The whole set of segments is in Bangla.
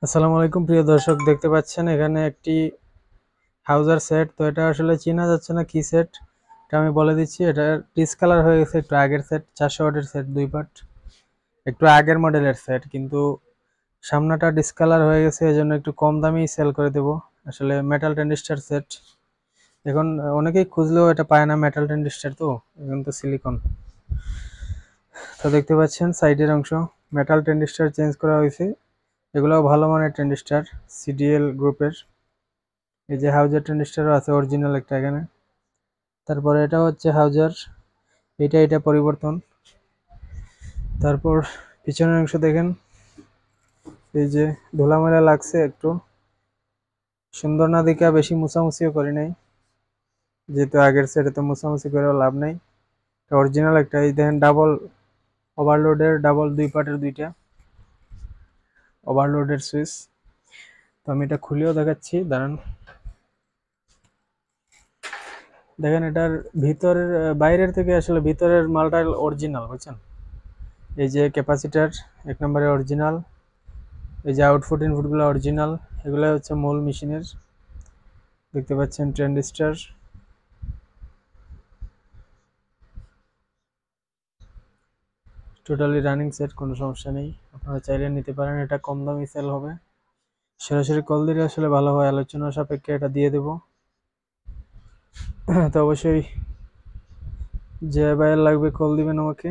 আসসালামু আলাইকুম প্রিয় দর্শক, দেখতে পাচ্ছেন এখানে একটি হাউজার সেট। তো এটা আসলে চেনা যাচ্ছে না কি সেট, এটা আমি বলে দিচ্ছি। এটা ডিসকালার হয়ে গেছে, একটু আগের সেট, 400 ওয়াটের সেট, 2 পার্ট, একটু আগের মডেলের সেট, কিন্তু সামনাটা ডিসকালার হয়ে গেছে, এজন্য একটু কম দামেই সেল করে দেব। আসলে মেটাল ট্রানজিস্টার সেট এখন অনেকেই খুঁজলেও এটা পায় না, মেটাল ট্রানজিস্টার তো, এখন তো সিলিকন। তো দেখতে পাচ্ছেন সাইডের অংশ মেটাল ট্রানজিস্টার চেঞ্জ করা হয়েছে, এগুলোও ভালো মানের ট্রানজিস্টার, সিডিএল গ্রুপের। এই যে হাউজার ট্রানজিস্টারও আছে অরিজিনাল একটা এখানে। তারপরে এটা হচ্ছে হাউজার, এটা পরিবর্তন। তারপর পিছনের অংশ দেখেন, এই যে ধুলামেলা লাগছে, একটু সুন্দর না দেখা বেশি মুছামুছিও করি নাই, যেহেতু আগের সেটে তো মুছামুছি করেও লাভ নাই। অরিজিনাল একটা, এই দেখেন ডাবল ওভারলোডের, ডাবল 2 পার্টের দুইটা ওভারলোডের সুইচ। তো আমি এটা খুলেও দেখাচ্ছি, দাঁড়ান। দেখেন এটার ভিতরের বাইরের থেকে আসলে ভিতরের মালটা অরিজিনাল, বুঝছেন। এই যে ক্যাপাসিটার 1 নম্বরে অরিজিনাল, এই যে আউটপুট ইনপুটগুলো অরিজিনাল, এগুলো হচ্ছে মূল মেশিনের। দেখতে পাচ্ছেন ট্রানজিস্টার, টোটালি রানিং সেট, কোনো সমস্যা নেই। আপনারা চাইলে নিতে পারেন, এটা কম দামে সেল হবে। সরাসরি কল দিলে আসলে ভালো হয়, আলোচনা সাপেক্ষে এটা দিয়ে দেব। তো অবশ্যই যে ভাইয়ের লাগবে কল দিবেন আমাকে।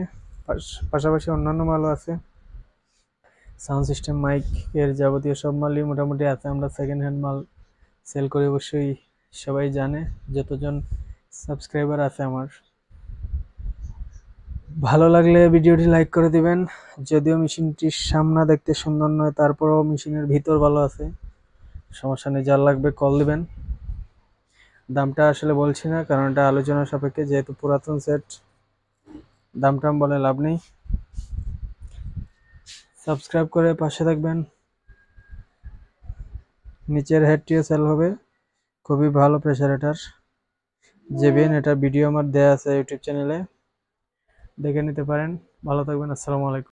পাশাপাশি অন্যান্য মালও আছে, সাউন্ড সিস্টেম, মাইক এর যাবতীয় সব মালই মোটামুটি আছে। আমরা সেকেন্ড হ্যান্ড মাল সেল করি, অবশ্যই সবাই জানে, যতজন সাবস্ক্রাইবার আছে আমার। ভালো লাগলে ভিডিওটি লাইক করে দিবেন। যদিও মেশিনটির সামনা দেখতে সুন্দর নয়, তারপরেও মেশিনের ভিতর ভালো আছে, সমস্যা নেই। যার লাগবে কল দিবেন। দামটা আসলে বলছি না, কারণ এটা আলোচনা সাপেক্ষে, যেহেতু পুরাতন সেট, দাম টাম বলে লাভ নেই। সাবস্ক্রাইব করে পাশে থাকবেন। নিচের হেডটিও সেল হবে, খুবই ভালো প্রেসার এটার, জেবিএন। এটার ভিডিও আমার দেয়া আছে ইউটিউব চ্যানেলে, দেখে নিতে পারেন। ভালো থাকবেন, আসসালামু আলাইকুম।